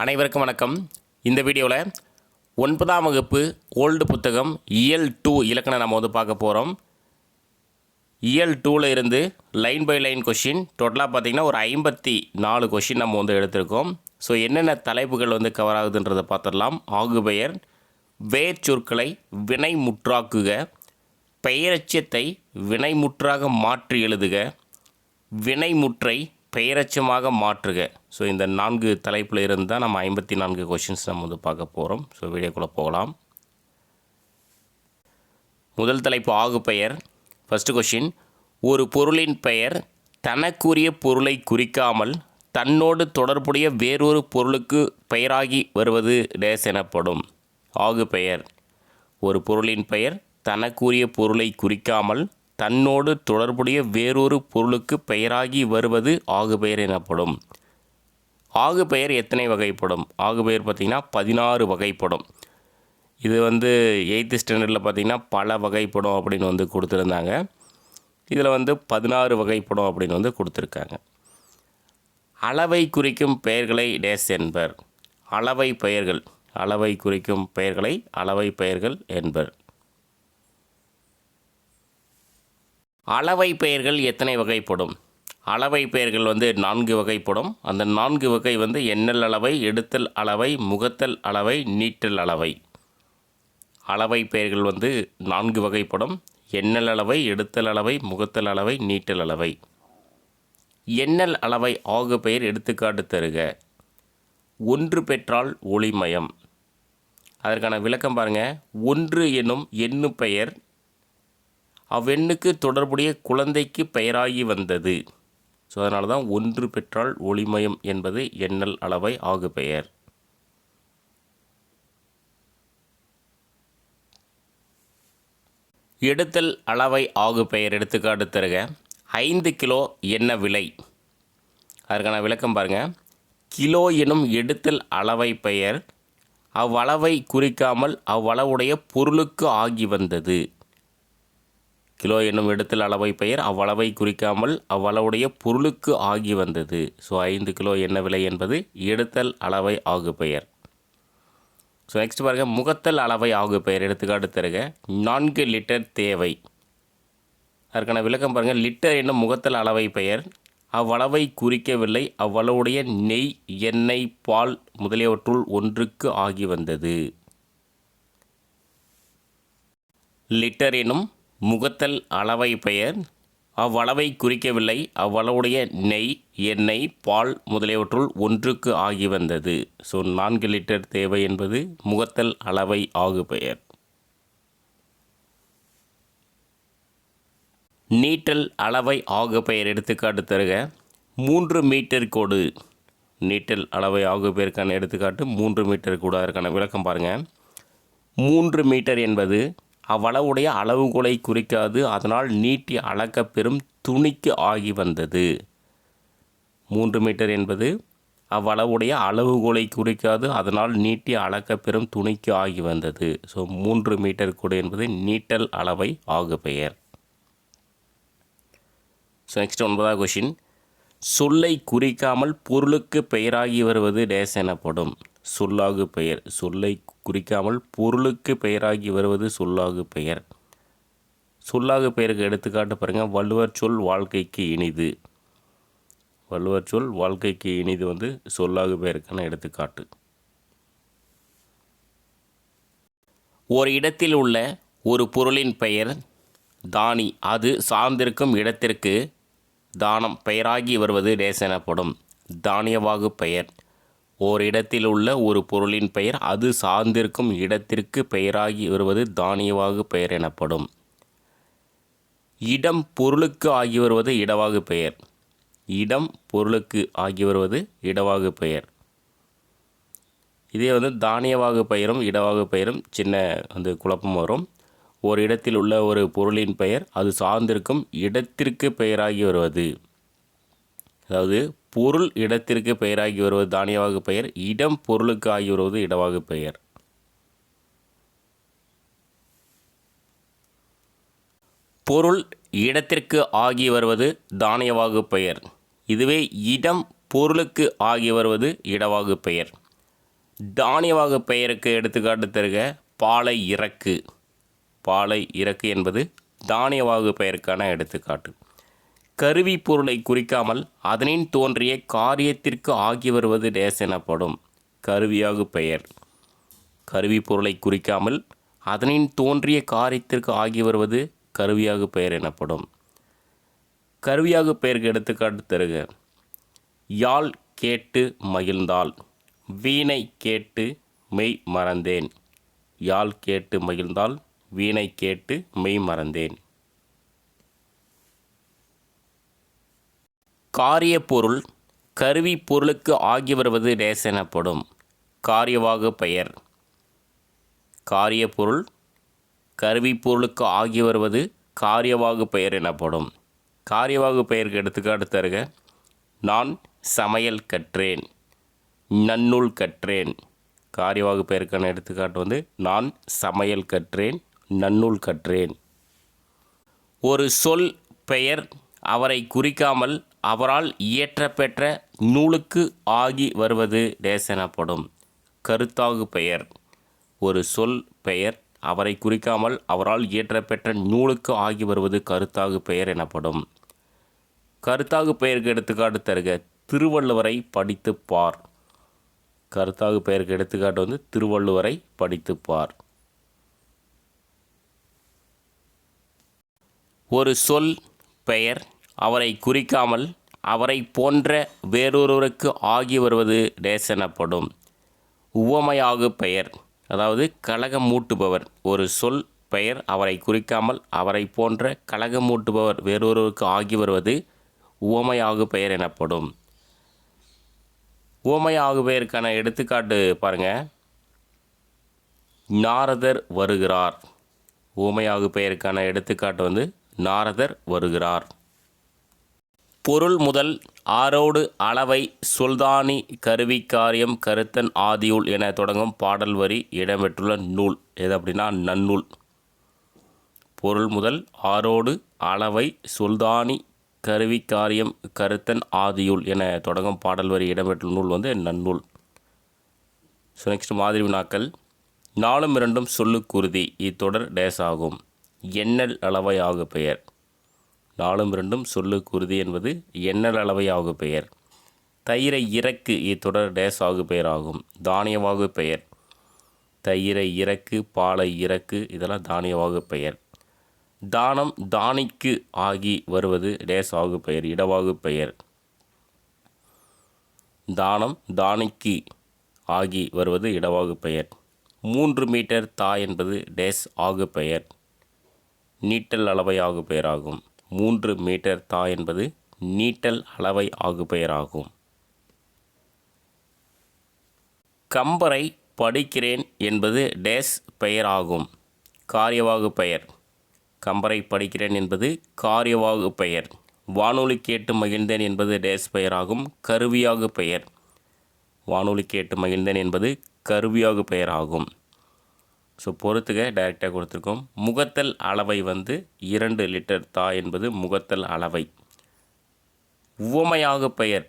அனைவருக்கும் வணக்கம். இந்த வீடியோவில் 9ஆம் வகுப்பு ஓல்டு புத்தகம் இயல் 2 இலக்கணம் நம்ம பார்க்க போகிறோம். இயல் 2ல் இருந்து லைன் பை லைன் கொஷின் டோட்டலாக பார்த்திங்கன்னா ஒரு 54 கொஷின் நம்ம எடுத்திருக்கோம். ஸோ என்னென்ன தலைப்புகள் கவர் ஆகுதுன்றதை பார்த்துடலாம். ஆகுபெயர், வேர் சொற்களை வினை முற்றாக்குக, பெயரச்சத்தை வினைமுற்றாக மாற்றி எழுதுக, வினைமுற்றை பெயரச்சமாக மாற்றுக. ஸோ இந்த 4 தலைப்பில் இருந்து தான் நம்ம 54 கொஷின்ஸ் நம்ம பார்க்க போகிறோம். ஸோ வீடியோக்குள்ளே போகலாம். முதல் தலைப்பு ஆகுபெயர். ஃபஸ்ட்டு கொஷின், ஒரு பொருளின் பெயர் தனக்குரிய பொருளை குறிக்காமல் தன்னோடு தொடர்புடைய வேறொரு பொருளுக்கு பெயராகி வருவது டேஸ் எனப்படும். ஆகுபெயர். ஒரு பொருளின் பெயர் தனக்குரிய பொருளை குறிக்காமல் தன்னோடு தொடர்புடைய வேறொரு பொருளுக்கு பெயராகி வருவது ஆகுபெயர் எனப்படும். ஆகுபெயர் எத்தனை வகைப்படும்? ஆகுபெயர் பார்த்திங்கன்னா 16 வகைப்படும். இது 8th ஸ்டாண்டர்டில் பார்த்திங்கன்னா பல வகைப்படும் அப்படின்னு கொடுத்துருந்தாங்க. இதில் 16 வகைப்படும் அப்படின்னு கொடுத்துருக்காங்க. அளவை குறிக்கும் பெயர்களை டேஸ் என்பர். அளவை பெயர்கள். அளவை குறிக்கும் பெயர்களை அளவை பெயர்கள் என்பர். அளவை பெயர்கள் எத்தனை வகைப்படும்? அளவை பெயர்கள் 4 வகைப்படும். அந்த 4 வகை எண்ணல் அளவை, எடுத்தல் அளவை, முகத்தல் அளவை, நீட்டல் அளவை. அளவை பெயர்கள் 4 வகைப்படும். எண்ணல் அளவை, எடுத்தல் அளவை, முகத்தல் அளவை, நீட்டல் அளவை. எண்ணல் அளவை ஆகுபெயர் எடுத்துக்காட்டு தருக. ஒன்று பெற்றால் ஒளிமயம். அதற்கான விளக்கம் பாருங்கள். ஒன்று எனும் எண்ணு பெயர் அவ்வெண்ணுக்கு தொடர்புடைய குழந்தைக்கு பெயராகி வந்தது. ஸோ அதனால தான் ஒன்று பெற்றால் ஒளிமயம் என்பது எண்ணல் அளவை ஆகுபெயர். எடுத்தல் அளவை ஆகுபெயர் எடுத்துக்காட்டு தருக. 5 கிலோ என்ன விலை? அதற்கான விளக்கம் பாருங்கள். கிலோ எனும் எடுத்தல் அளவை பெயர் அவ்வளவை குறிக்காமல் அவ்வளவுடைய பொருளுக்கு ஆகி வந்தது. கிலோ என்னும் எடுத்தல் அளவை பெயர் அவ்வளவை குறிக்காமல் அவ்வளவுடைய பொருளுக்கு ஆகி வந்தது. ஸோ 5 கிலோ என்ன விலை என்பது எடுத்தல் அளவை ஆகுபெயர். ஸோ நெக்ஸ்ட் பாருங்கள். முகத்தல் அளவை ஆகுபெயர் எடுத்துக்காட்டு தருக. 4 லிட்டர் தேவை. அதற்கான விளக்கம் பாருங்கள். லிட்டர் என்னும் முகத்தல் அளவை பெயர் அவ்வளவை குறிக்கவில்லை, அவ்வளவுடைய நெய், எண்ணெய், பால் முதலியவற்றுள் ஒன்றுக்கு ஆகி வந்தது. லிட்டர் எனும் முகத்தல் அளவை பெயர் அவ்வளவை குறிக்கவில்லை, அவ்வளவுடைய நெய், எண்ணெய், பால் முதலியவற்றுள் ஒன்றுக்கு ஆகி வந்தது. ஸோ 4 லிட்டர் தேவை என்பது முகத்தல் அளவை ஆகுபெயர். நீட்டல் அளவை ஆகுபெயர் எடுத்துக்காட்டு தருக. 3 மீட்டர் கோடு. நீட்டல் அளவை ஆகுபெயருக்கான எடுத்துக்காட்டு 3 மீட்டர் கோடு. அதற்கான விளக்கம் பாருங்கள். 3 மீட்டர் என்பது அவ்வளவுடைய அளவுகோலை குறிக்காது, அதனால் நீட்டி அளக்க பெறும் துணிக்கு ஆகி வந்தது. 3 மீட்டர் என்பது அவ்வளவுடைய அளவுகோலை குறிக்காது, அதனால் நீட்டி அளக்க பெறும் துணிக்கு ஆகி வந்தது. ஸோ 3 மீட்டர் கோடு என்பது நீட்டல் அளவை ஆகுபெயர். ஸோ நெக்ஸ்ட் 9வது கொஷின். சொல்லை குறிக்காமல் பொருளுக்கு பெயராகி வருவது டேஸ் எனப்படும். சொல்லாகு பெயர். சொல்லை குறிக்காமல் பொருளுக்கு பெயராகி வருவது சொல்லாகு பெயர். சொல்லாகு பெயருக்கு எடுத்துக்காட்டு பாருங்கள். வள்ளுவர் சொல் வாழ்க்கைக்கு இனிது. வள்ளுவர் சொல் வாழ்க்கைக்கு இனிது சொல்லாகு பெயருக்கான எடுத்துக்காட்டு. ஒரு இடத்தில் உள்ள ஒரு பொருளின் பெயர் தானி அது சார்ந்திருக்கும் இடத்திற்கு தானம் பெயராகி வருவது டேஸ் எனப்படும். தானியவாகு பெயர். ஓர் இடத்தில் உள்ள ஒரு பொருளின் பெயர் அது சார்ந்திருக்கும் இடத்திற்கு பெயராகி வருவது தானியவாகு பெயர் எனப்படும். இடம் பொருளுக்கு ஆகி வருவது இடவாகு பெயர். இடம் பொருளுக்கு ஆகி வருவது இடவாகு பெயர். இதே தானியவாகு பெயரும் இடவாகு பெயரும் சின்ன குழப்பம் வரும். ஒரு இடத்தில் உள்ள ஒரு பொருளின் பெயர் அது சார்ந்திருக்கும் இடத்திற்கு பெயராகி வருவது, அதாவது பொருள் இடத்திற்கு பெயராகி வருவது தானியவாகு பெயர், இடம் பொருளுக்கு ஆகி வருவது இடவாகு பெயர். பொருள் இடத்திற்கு ஆகி வருவது தானியவாகு பெயர். இதுவே இடம் பொருளுக்கு ஆகி வருவது இடவாகு பெயர். தானிய வகை பெயருக்கு எடுத்துக்காட்டு தருக. பாலை இறக்கு. பாலை இறக்கு என்பது தானிய வகை பெயருக்கான எடுத்துக்காட்டு. கருவி பொருளை குறிக்காமல் அதனின் தோன்றிய காரியத்திற்கு ஆகி வருவது டேஸ் எனப்படும். கருவியாகு பெயர். கருவி பொருளை குறிக்காமல் அதனின் தோன்றிய காரியத்திற்கு ஆகி வருவது கருவியாகு பெயர் எனப்படும். கருவியாகு பெயருக்கு எடுத்துக்காட்டு தருக. யாழ் கேட்டு மகிழ்ந்தாள். வீணை கேட்டு மெய் மறந்தேன். யாழ் கேட்டு மகிழ்ந்தாள். வீணை கேட்டு மெய் மறந்தேன். காரிய பொருள் கருவி பொருளுக்கு ஆகி வருவது டேஸ் எனப்படும். காரியவாகு பெயர். காரிய பொருள் கருவி பொருளுக்கு ஆகி வருவது காரியவாகு பெயர் எனப்படும். காரியவாகு பெயருக்கு எடுத்துக்காட்டு தருக. நான் சமையல் கற்றேன். நன்னூல் கற்றேன். காரியவாகு பெயருக்கான எடுத்துக்காட்டு நான் சமையல் கற்றேன். நன்னூல் கற்றேன். ஒரு சொல் பெயர் அவரை குறிக்காமல் அவரால் இயற்றப்பெற்ற நூலுக்கு ஆகி வருவது டேஸ் எனப்படும். கருத்தாகு பெயர். ஒரு சொல் பெயர் அவரை குறிக்காமல் அவரால் இயற்றப்பெற்ற நூலுக்கு ஆகி வருவது கருத்தாகு பெயர் எனப்படும். கருத்தாகு பெயருக்கு எடுத்துக்காட்டு தருக. திருவள்ளுவரை படித்து பார். கருத்தாகு பெயருக்கு எடுத்துக்காட்டு திருவள்ளுவரை படித்து பார். ஒரு சொல் பெயர் அவரை குறிக்காமல் அவரை போன்ற வேறொருவருக்கு ஆகி வருவது டேஸ் எனப்படும். உவமையாகு பெயர், அதாவது கலகமூட்டுபவர். ஒரு சொல் பெயர் அவரை குறிக்காமல் அவரை போன்ற கலகமூட்டுபவர் வேறொருவருக்கு ஆகி வருவது உவமையாகு பெயர் எனப்படும். உவமையாகு பெயருக்கான எடுத்துக்காட்டு பாருங்கள். நாரதர் வருகிறார். உவமையாகு பெயருக்கான எடுத்துக்காட்டு நாரதர் வருகிறார். பொருள் முதல் ஆரோடு அளவை சொல்தானி கருவி காரியம் கருத்தன் ஆதியுள் என தொடங்கும் பாடல் வரி இடம்பெற்றுள்ள நூல் எது அப்படின்னா நன்னூல். பொருள் முதல் ஆரோடு அளவை சொல்தானி கருவி காரியம் கருத்தன் ஆதியுள் என தொடங்கும் பாடல் வரி இடம்பெற்றுள்ள நூல் நன்னூல். ஸோ நெக்ஸ்ட் மாதிரி வினாக்கள். 4 2 சொல்லுக்குருதி இத்தொடர் டேஸ் ஆகும். எண்ணல் அளவை ஆகு பெயர். 4 2 சொல்லுக்குருதி என்பது எண்ணல் அளவை ஆகு பெயர். தயிரை இறக்கு இத்தொடர் டேஸ் ஆகு பெயர் ஆகும். தானியவாகு பெயர். தயிரை இறக்கு, பாலை இறக்கு இதெல்லாம் தானியவாகு பெயர். தானம் தானிக்கு ஆகி வருவது டேஸ் ஆகு பெயர். இடவாகு பெயர். தானம் தானிக்கு ஆகி வருவது இடவாகு பெயர். 3 மீட்டர் தா என்பது டேஸ் ஆகு பெயர். நீட்டல் அளவை ஆகு பெயர் ஆகும். 3 மீட்டர் தா என்பது நீட்டல் அளவை ஆகு பெயர் ஆகும். கம்பரை படிக்கிறேன் என்பது டேஸ் பெயர் ஆகும். காரியவாகு பெயர். கம்பரை படிக்கிறேன் என்பது காரியவாகு பெயர். வானொலி கேட்டு மகிழ்ந்தேன் என்பது டேஸ் பெயர் ஆகும். கருவியாகு பெயர். வானொலி கேட்டு மகிழ்ந்தேன் என்பது கருவியாகு பெயர் ஆகும். ஸோ பொறுத்துக்க டைரெக்டாக கொடுத்துருக்கோம். முகத்தல் அளவை 2 லிட்டர் தா என்பது முகத்தல் அளவை. உவமையாகு பெயர்.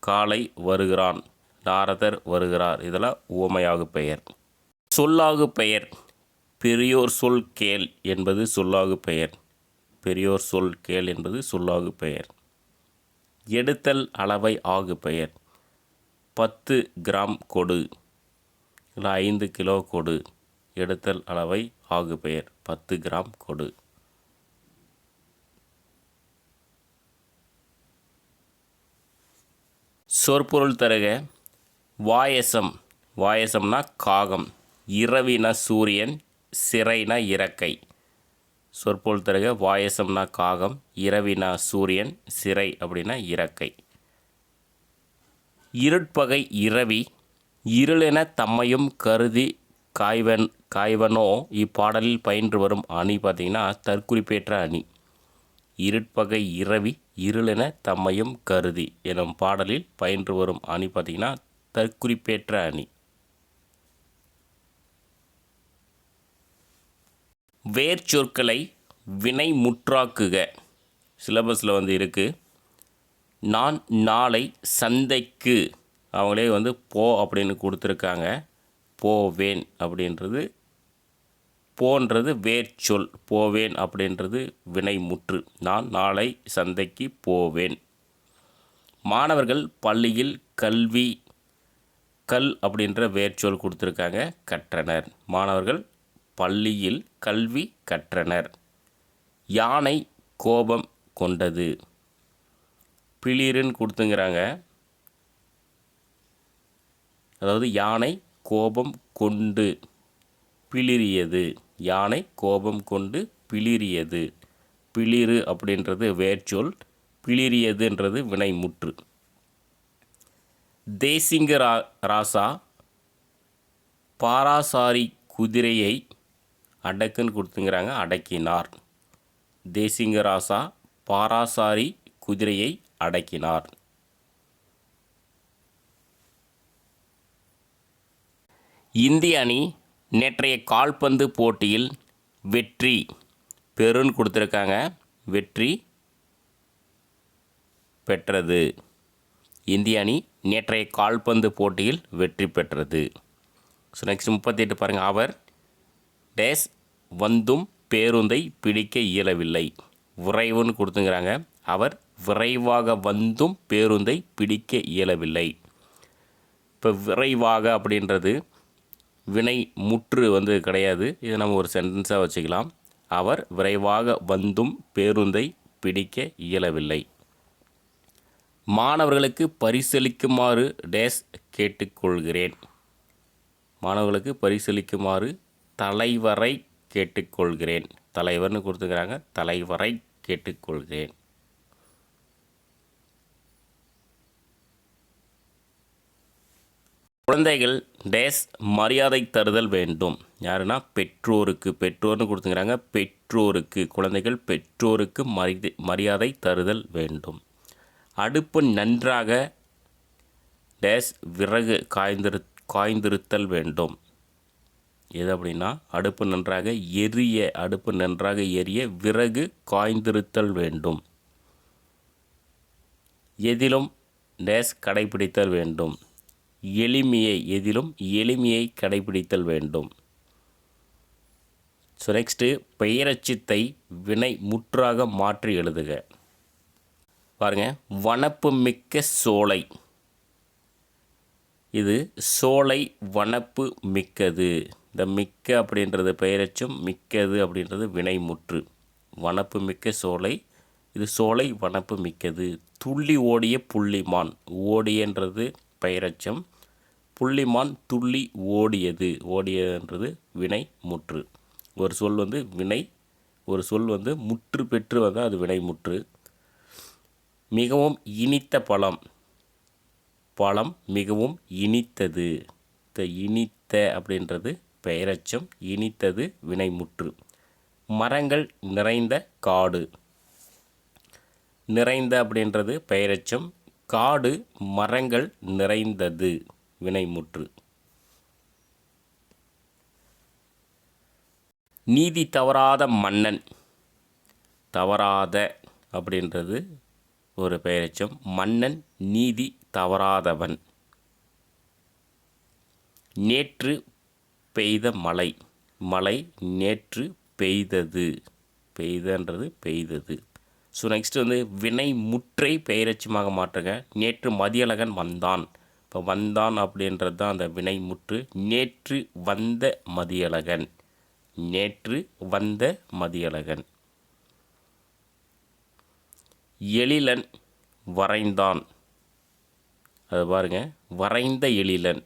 காலை வருகிறான். நாரதர் வருகிறார் இதெல்லாம் உவமையாகு பெயர். சொல்லாகு பெயர். பெரியோர் சொல் கேள் என்பது சொல்லாகு பெயர். பெரியோர் சொல் கேள் என்பது சொல்லாகு பெயர். எடுத்தல் அளவை ஆகு பெயர். 10 கிராம் கொடு இல்லை 5 கிலோ கொடு. எடுத்தல் அளவை ஆகு பெயர். 10 கிராம் கொடு. சொற்பொருள் தருக. வாயசம். வாயசம்னா காகம். இரவினா சூரியன். சிறைனா இறக்கை. சொற்பொருள் தருக. வாயசம்னா காகம். இரவினா சூரியன். சிறை அப்படின்னா இறக்கை. இருட்பகை இரவி இருளென தம்மையும் கருதி காய்வனோ இப்பாடலில் பயின்று வரும் அணி பார்த்திங்கன்னா தற்குறிப்பேற்ற அணி. இருட்பகை இரவி இருளென தம்மையும் கருதி எனும் பாடலில் பயின்று வரும் அணி பார்த்திங்கன்னா தற்குறிப்பேற்ற அணி. வேர்ச்சொற்களை வினை முற்றாக்குக. சிலபஸில் இருக்குது. நான் நாளை சந்தைக்கு அவங்களே போ அப்படின்னு கொடுத்துருக்காங்க. போவேன் அப்படின்றது, போன்றது வேர்ச்சொல், போவேன் அப்படின்றது வினைமுற்று. நான் நாளை சந்தைக்கு போவேன். மாணவர்கள் பள்ளியில் கல் அப்படின்ற வேர்ச்சொல் கொடுத்துருக்காங்க, கற்றனர். மாணவர்கள் பள்ளியில் கல்வி கற்றனர். யானை கோபம் கொண்டது, பிளிருன்னு கொடுத்துங்கிறாங்க. அதாவது யானை கோபம் கொண்டு பிளிரியது, யானை கோபம் கொண்டு பிளிரியது. பிளிரு அப்படின்றது வேர்ச்சொல், பிளிரியதுன்றது வினைமுற்று. தேசிங்க ராசா பாராசாரி குதிரையை அடக்குன்னு கொடுத்துங்கிறாங்க, அடக்கினார். தேசிங்க ராசா பாராசாரி குதிரையை அடக்கினார். இந்திய அணி நேற்றைய கால்பந்து போட்டியில் வெற்றி பெறுன்னு கொடுத்துருக்காங்க, வெற்றி பெற்றது. இந்திய அணி நேற்றைய கால்பந்து போட்டியில் வெற்றி பெற்றது. ஸோ நெக்ஸ்ட் 38 பாருங்கள். அவர் டேஸ் வந்தும் பேருந்தை பிடிக்க இயலவில்லை. விரைவுன்னு கொடுத்துங்கிறாங்க. அவர் விரைவாக வந்தும் பேருந்தை பிடிக்க இயலவில்லை. இப்போ விரைவாக அப்படின்றது வினை முற்று கிடையாது. இதை நம்ம ஒரு சென்டென்ஸாக வச்சுக்கலாம். அவர் விரைவாக வந்தும் பேருந்தை பிடிக்க இயலவில்லை. மாணவர்களுக்கு பரிசளிக்குமாறு டேஸ் கேட்டுக்கொள்கிறேன். மாணவர்களுக்கு பரிசளிக்குமாறு தலைவரை கேட்டுக்கொள்கிறேன். தலைவர்னு கொடுத்துக்கிறாங்க, தலைவரை கேட்டுக்கொள்கிறேன். குழந்தைகள் டேஸ் மரியாதை தருதல் வேண்டும். யாருன்னா பெற்றோருக்கு, பெற்றோர்னு கொடுத்துக்கிறாங்க, பெற்றோருக்கு. குழந்தைகள் பெற்றோருக்கு மரியாதை தருதல் வேண்டும். அடுப்பு நன்றாக டேஸ் விறகு காய்ந்திருத்தல் வேண்டும். எது அப்படின்னா அடுப்பு நன்றாக எரிய விறகு காய்ந்திருத்தல் வேண்டும். எதிலும் டேஸ் கடைபிடித்தல் வேண்டும். எதிலும் எளிமையை கடைபிடித்தல் வேண்டும். ஸோ நெக்ஸ்ட்டு பெயரச்சித்தை வினை முற்றாக மாற்றி எழுதுக. பாருங்கள், வனப்பு மிக்க சோலை. இது சோலை வனப்பு மிக்கது. இந்த மிக்க அப்படின்றது பெயரச்சும், மிக்கது அப்படின்றது வினைமுற்று. வனப்பு மிக்க சோலை, இது சோலை வனப்பு மிக்கது. துள்ளி ஓடிய புள்ளிமான், ஓடியன்றது பெயரச்சம், புள்ளிமான் துள்ளி ஓடியது. ஓடியதுன்றது வினை முற்று. ஒரு சொல் வினை, ஒரு சொல் முற்று பெற்று வந்தால் அது வினைமுற்று. மிகவும் இனித்த பழம், பழம் மிகவும் இனித்தது. இனித்த அப்படின்றது பெயரச்சம், இனித்தது வினைமுற்று. மரங்கள் நிறைந்த காடு, நிறைந்த அப்படின்றது பெயரச்சம், காடு மரங்கள் நிறைந்தது வினைமுற்று. நீதி தவறாத மன்னன், தவறாத அப்படின்றது ஒரு பெயரச்சம், மன்னன் நீதி தவறாதவன். நேற்று பெய்த மழை, மழை நேற்று பெய்தது. பெய்தன்றது பெய்தது. ஸோ நெக்ஸ்ட் வினை முற்றை பெயரச்சமாக மாற்றுங்க. நேற்று மதியழகன் வந்தான். இப்போ வந்தான் அப்படின்றது தான் அந்த வினை முற்று. நேற்று வந்த மதியழகன், நேற்று வந்த மதியழகன். எழிலன் வரைந்தான். அது பாருங்கள், வரைந்த எழிலன்,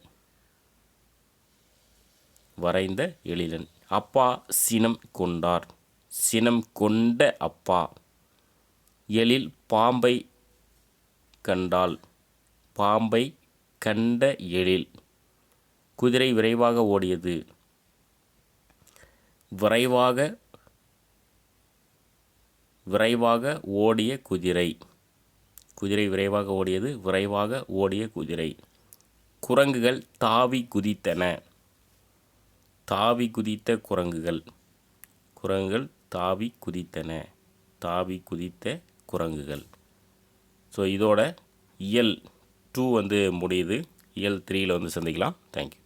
வரைந்த எழிலன். அப்பா சினம் கொண்டார், சினம் கொண்ட அப்பா. எழில் பாம்பை கண்டாள், பாம்பை கண்ட எழில். குதிரை விரைவாக ஓடியது, விரைவாக ஓடிய குதிரை. குதிரை விரைவாக ஓடியது, விரைவாக ஓடிய குதிரை. குரங்குகள் தாவி குதித்தன, தாவி குதித்த குரங்குகள். குரங்குகள் தாவி குதித்தன, தாவி குதித்த குரங்குகள். ஸோ இதோட இயல் 2 முடியுது. இயல் 3ல் சந்திக்கலாம். தேங்க்யூ.